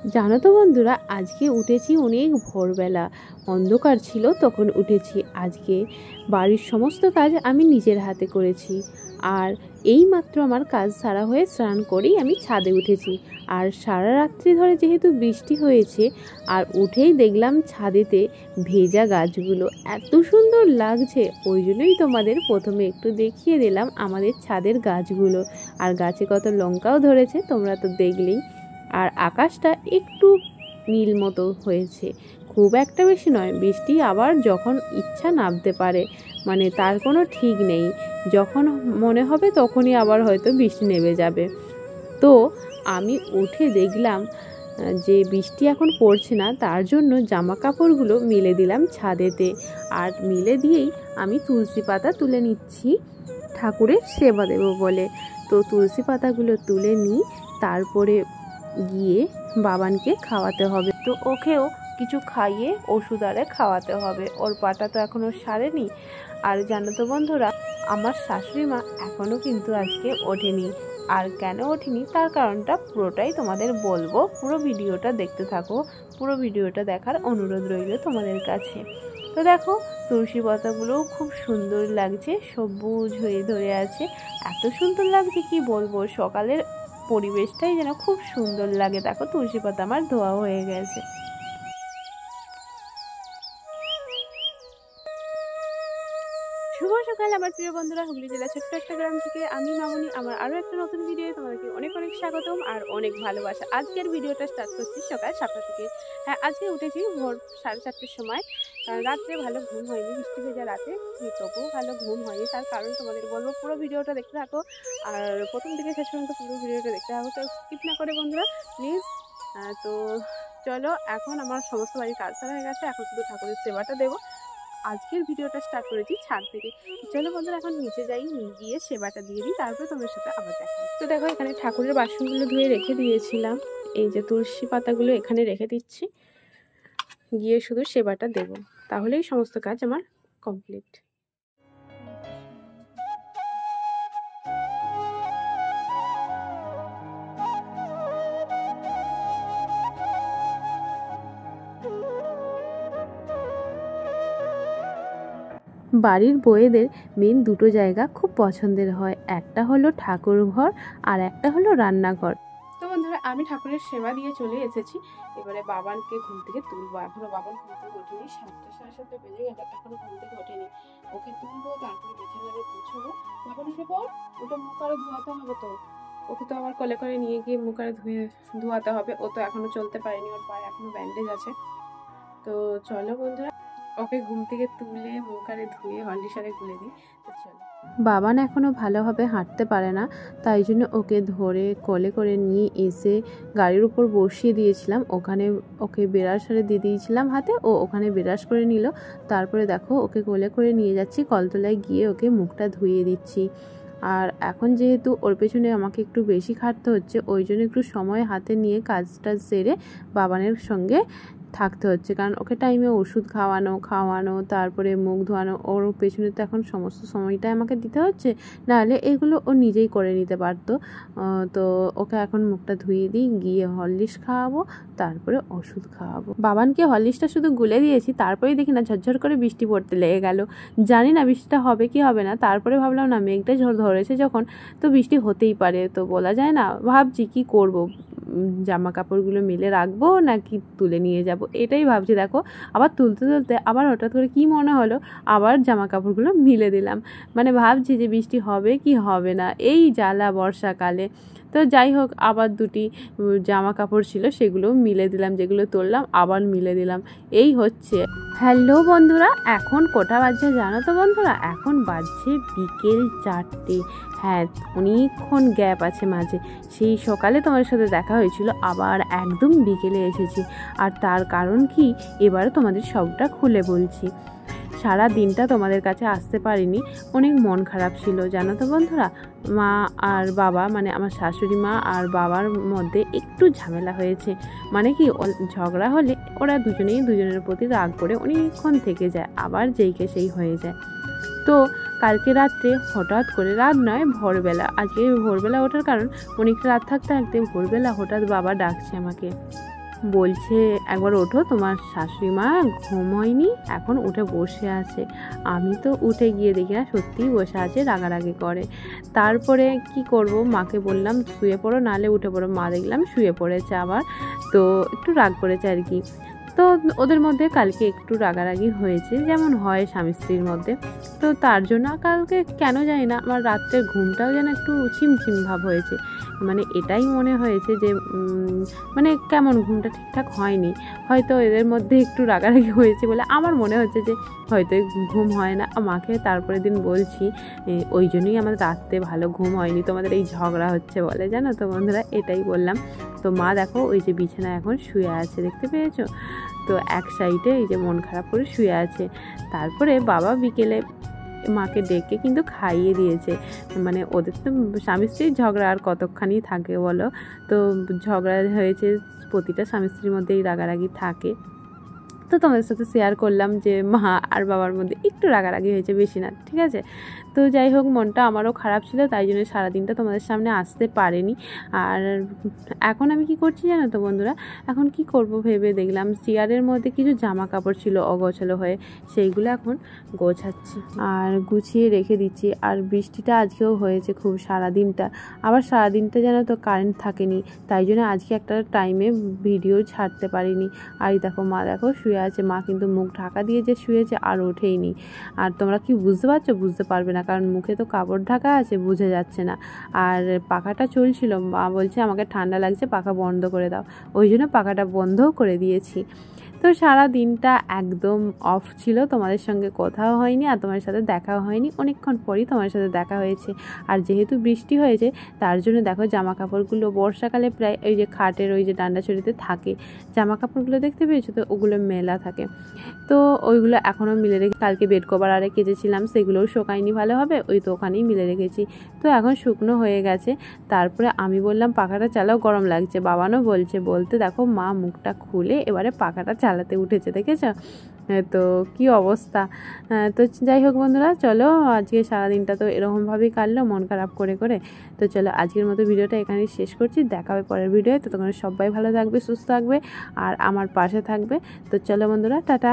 জানো তো বন্ধুরা, আজকে উঠেছি অনেক ভোরবেলা, অন্ধকার ছিল তখন উঠেছি। আজকে বাড়ির সমস্ত কাজ আমি নিজের হাতে করেছি। আর এই মাত্র আমার কাজ সারা হয়ে স্নান করেই আমি ছাদে উঠেছি। আর সারা রাত্রি ধরে যেহেতু বৃষ্টি হয়েছে, আর উঠেই দেখলাম ছাদেতে ভেজা গাছগুলো এত সুন্দর লাগছে, ওই জন্যই তোমাদের প্রথমে একটু দেখিয়ে দিলাম আমাদের ছাদের গাছগুলো। আর গাছে কত লঙ্কাও ধরেছে, তোমরা তো দেখলেই। আর আকাশটা একটু নীল মতো হয়েছে, খুব একটা বেশি নয়। বৃষ্টি আবার যখন ইচ্ছা নামতে পারে, মানে তার কোনো ঠিক নেই। যখন মনে হবে তখনই আবার হয়তো বৃষ্টি নেমে যাবে। তো আমি উঠে দেখলাম যে বৃষ্টি এখন পড়ছে না, তার জন্য জামা কাপড়গুলো মেলে দিলাম ছাদেতে। আর মেলে দিয়েই আমি তুলসী পাতা তুলে নিচ্ছি ঠাকুরের সেবা দেব বলে। তো তুলসী পাতাগুলো তুলে নিই, তারপরে গিয়ে বাবানকে খাওয়াতে হবে। তো ওকেও কিছু খাইয়ে ওষুধ আরে খাওয়াতে হবে, ওর পাটা তো এখনও সারেনি। আর জানো তো বন্ধুরা, আমার শাশুড়ি মা এখনও কিন্তু আজকে ওঠেনি। আর কেন ওঠেনি তার কারণটা পুরোটাই তোমাদের বলবো, পুরো ভিডিওটা দেখতে থাকো। পুরো ভিডিওটা দেখার অনুরোধ রইল তোমাদের কাছে। তো দেখো, তুলসী পাতাগুলোও খুব সুন্দর লাগছে, সবুজ হয়ে ধরে আছে, এত সুন্দর লাগছে কি বলবো। সকালের পরিবেশটাই যেন খুব সুন্দর লাগে। দেখো তুলসী পাতা আমার ধোয়া হয়ে গেছে। শুভ সকাল আমার প্রিয় বন্ধুরা, হুগলি জেলা ছোট্ট একটা গ্রাম থেকে আমি মামনি আমার আরও একটা নতুন ভিডিও তোমাদেরকে অনেক অনেক স্বাগতম আর অনেক ভালোবাসা। আজকের ভিডিওটা স্টার্ট করছি সকাল 7টা থেকে। হ্যাঁ, আজকে উঠেছি ভোর 4:30টার সময়। রাত্রে ভালো ঘুম হয়নি, বৃষ্টি ভেজা রাতে, তবুও ভালো ঘুম হয়নি। তার কারণ তোমাদের বলবো, পুরো ভিডিওটা দেখতে থাকো। আর প্রথম থেকে শেষ পর্যন্ত পুরো ভিডিওটা দেখতে থাকো, তো স্কিপ না করে বন্ধুরা প্লিজ। তো চলো, এখন আমার সমস্ত বাড়ির কাজ সারা হয়ে গেছে, এখন শুধু ঠাকুরের সেবাটা দেবো। আজকের ভিডিওটা স্টার্ট করেছি ছাদ থেকে। চলো বন্ধুরা, এখন নিচে যাই, গিয়ে সেবাটা দিয়ে দিই, তারপরে তোমার সাথে আবার দেখা। তো দেখো, এখানে ঠাকুরের বাসনগুলো ধুয়ে রেখে দিয়েছিলাম। এই যে তুলসী পাতাগুলো এখানে রেখে দিচ্ছি, গিয়ে শুধু সেবাটা দেব, তাহলেই সমস্ত কাজ আমার কমপ্লিট। বাড়ির বউয়েদের মেন দুটো জায়গা খুব পছন্দের হয়, একটা হলো ঠাকুর ঘর আর একটা হলো রান্নাঘর। তো বন্ধুরা, আমি ঠাকুরের সেবা দিয়ে চলে এসেছি। এবারে বাবানকে ঘুম থেকে তুলবো। এখনো বাবান ঘুম থেকে ওঠেনি, 7টা 7:30 বেজে গেল, এখনো ঘুম থেকে ওঠেনি। ওকে তুলবো, তারপরে বিছানাটা গুছাবো। বাবান উঠে পর, ওটা মুখ আরো ধোয়াতে হবে। তো ওকে তো আবার কোলে করে নিয়ে গিয়ে মুখ আরো ধোয়াতে হবে। ও তো এখনো চলতে পারেনি, ওর পায়ে এখনো ব্যান্ডেজ আছে। তো চলো বন্ধুরা, ওকে ঘুম থেকে তুলে মুখ আরে ধুয়ে হলদিসারে গুলে দিই। তো চলো। বাবান এখনও ভালোভাবে হাঁটতে পারে না, তাই জন্য ওকে ধরে কোলে করে নিয়ে এসে গাড়ির উপর বসিয়ে দিয়েছিলাম। ওখানে ওকে বেরাস দিয়ে দিয়েছিলাম হাতে, ও ওখানে বেরাস করে নিল। তারপরে দেখো, ওকে কোলে করে নিয়ে যাচ্ছি, কলতলায় গিয়ে ওকে মুখটা ধুয়ে দিচ্ছি। আর এখন যেহেতু ওর পেছনে আমাকে একটু বেশি খাটতে হচ্ছে, ওই জন্য একটু সময় হাতে নিয়ে কাজটা সেরে বাবানের সঙ্গে থাকতে হচ্ছে, কারণ ওকে টাইমে ওষুধ খাওয়ানো তারপরে মুখ ধোয়ানো, ওর পেছনে তো এখন সমস্ত সময়টাই আমাকে দিতে হচ্ছে, নাহলে এগুলো ও নিজেই করে নিতে পারতো। তো ওকে এখন মুখটা ধুয়ে দিই, গিয়ে হরলিক্স খাওয়াবো, তারপরে ওষুধ খাওয়াবো। বাবানকে হরলিক্সটা শুধু গুলে দিয়েছি, তারপরেই দেখি না ঝরঝর করে বৃষ্টি পড়তে লেগে গেল। জানি না বৃষ্টিটা হবে কি হবে না, তারপরে ভাবলাম না, মেঘটা ধরেছে যখন, তো বৃষ্টি হতেই পারে, তো বলা যায় না। ভাবছি কি করব, জামা কাপড়গুলো মেলে রাখবো নাকি তুলে নিয়ে যাব, এটাই ভাবছি। দেখো, আবার তুলতে আবার হঠাৎ করে কি মনে হলো, আবার জামা কাপড়গুলো মিলে দিলাম। মানে ভাবছি যে বৃষ্টি হবে কি হবে না, এই জ্বালা বর্ষাকালে। তো যাই হোক, আবার দুটি জামা কাপড় ছিল, সেগুলো মিলে দিলাম, যেগুলো তুললাম আবার মিলে দিলাম, এই হচ্ছে। হ্যালো বন্ধুরা, এখন কটা বাজছে জানো তো বন্ধুরা? এখন বাজছে বিকেল 4টে। হ্যাঁ, অনেকক্ষণ গ্যাপ আছে মাঝে। সেই সকালে তোমার সাথে দেখা হয়েছিল, আবার একদম বিকেলে এসেছি। আর তার কারণ কি, এবারে তোমাদের সবটা খুলে বলছি। সারা দিনটা তোমাদের কাছে আসতে পারিনি, অনেক মন খারাপ ছিল জানো তো বন্ধুরা। মা আর বাবা, মানে আমার শাশুড়ি মা আর বাবার মধ্যে একটু ঝামেলা হয়েছে। মানে কি, ঝগড়া হলে ওরা দুজনেই দুজনের প্রতি রাগ করে অনেকক্ষণ থেকে যায়, আবার যেইকে সেই হয়ে যায়। তো কালকে রাত্রে হঠাৎ করে, রাত নয় ভোরবেলা, আজকে ভোরবেলা ওঠার কারণ অনেকটা রাত থাকতে ভোরবেলা হঠাৎ বাবা ডাকছে আমাকে। বলছে একবার ওঠো, তোমার শাশুড়ি মা ঘুম হয়নি, এখন উঠে বসে আছে। আমি তো উঠে গিয়ে দেখি না সত্যিই বসে আছে, রাগারাগি করে। তারপরে কি করব, মাকে বললাম শুয়ে পড়ো, নাহলে উঠে পড়ো। মা দেখলাম শুয়ে পড়েছে আবার, তো একটু রাগ করেছে আর কি। তো ওদের মধ্যে কালকে একটু রাগারাগি হয়েছে, যেমন হয় স্বামী স্ত্রীর মধ্যে। তো তার জন্য কালকে কেন জানি না আমার রাত্রের ঘুমটাও যেন একটু ছিমছিম ভাব হয়েছে। মানে এটাই মনে হয়েছে যে মানে কেমন ঘুমটা ঠিকঠাক হয়নি, হয়তো এদের মধ্যে একটু রাগারাগি হয়েছে বলে আমার মনে হচ্ছে যে হয়তো ঘুম হয় না। মাকে তারপরের দিন বলছি ওই জন্যই আমাদের রাত্রে ভালো ঘুম হয়নি, তোমাদের এই ঝগড়া হচ্ছে বলে, জানো তো বন্ধুরা, এটাই বললাম। তো মা দেখো ওই যে বিছানায় এখন শুয়ে আছে, দেখতে পেয়েছো? তো এক সাইডে এই যে মন খারাপ করে শুয়ে আছে। তারপরে বাবা বিকেলে মাকে ডেকে কিন্তু খাইয়ে দিয়েছে। মানে ওদের তো স্বামী স্ত্রীর ঝগড়া আর কতক্ষণই থাকে বলো, তো ঝগড়া হয়েছে, প্রতিটা স্বামী স্ত্রীর মধ্যেই রাগারাগি থাকে। তো তোমাদের সাথে শেয়ার করলাম যে মা আর বাবার মধ্যে একটু রাগারাগি হয়েছে, বেশি না, ঠিক আছে। তো যাই হোক, মনটা আমারও খারাপ ছিল, তাই জন্য সারাদিনটা তোমাদের সামনে আসতে পারিনি। আর এখন আমি কি করছি জানো তো বন্ধুরা, এখন কি করব ভেবে দেখলাম চেয়ারের মধ্যে কিছু জামা কাপড় ছিল অগোছালো হয়ে, সেইগুলো এখন গোছাচ্ছি আর গুছিয়ে রেখে দিচ্ছি। আর বৃষ্টিটা আজকেও হয়েছে খুব সারাদিনটা, আবার সারাদিনটা যেন তো কারেন্ট থাকেনি, তাই জন্য আজকে একটা টাইমে ভিডিও ছাড়তে পারিনি। আর দেখো মা দেখো শুয়ে আছে, মা কিন্তু মুখ ঢাকা দিয়ে যে শুয়েছে আর ওঠেইনি। আর তোমরা কি বুঝতে পারছো? বুঝতে পারবে না, কারণ মুখে তো কাপড় ঢাকা আছে, বোঝা যাচ্ছে না। আর পাখাটা চলছিল, মা বলছে আমাকে ঠান্ডা লাগছে, পাখা বন্ধ করে দাও, ওই জন্য পাখাটা বন্ধও করে দিয়েছি। তো সারা দিনটা একদম অফ ছিল, তোমাদের সঙ্গে কথাও হয়নি আর তোমার সাথে দেখাও হয়নি, অনেকক্ষণ পরই তোমার সাথে দেখা হয়েছে। আর যেহেতু বৃষ্টি হয়েছে তার জন্য দেখো জামা কাপড়গুলো বর্ষাকালে প্রায় ওই যে খাটের ওই যে ডান্ডা ছড়িতে থাকে জামা কাপড়গুলো, দেখতে পেয়েছো তো, ওগুলো মেলা থাকে। তো ওইগুলো এখনও মিলে রেখে, কালকে বেড কভার আরে কেচেছিলাম, সেগুলোও শোকায়নি ভালোভাবে, ওই তো ওখানেই মিলে রেখেছি। তো এখন শুকনো হয়ে গেছে। তারপরে আমি বললাম পাখাটা চালাও, গরম লাগছে, বাবানও বলতে দেখো মা মুখটা খুলে এবারে পাখাটা চালাতে উঠেছে, দেখেছো? তো কি অবস্থা। তো যাই হোক বন্ধুরা, চলো আজকে সারাদিনটা তো এরকমভাবেই কাটলো মন খারাপ করে করে। তো চলো আজকের মতো ভিডিওটা এখানেই শেষ করছি, দেখা হবে পরের ভিডিওতে। ততক্ষণ সবাই ভালো থাকবে, সুস্থ থাকবে আর আমার পাশে থাকবে। তো চলো বন্ধুরা, টাটা।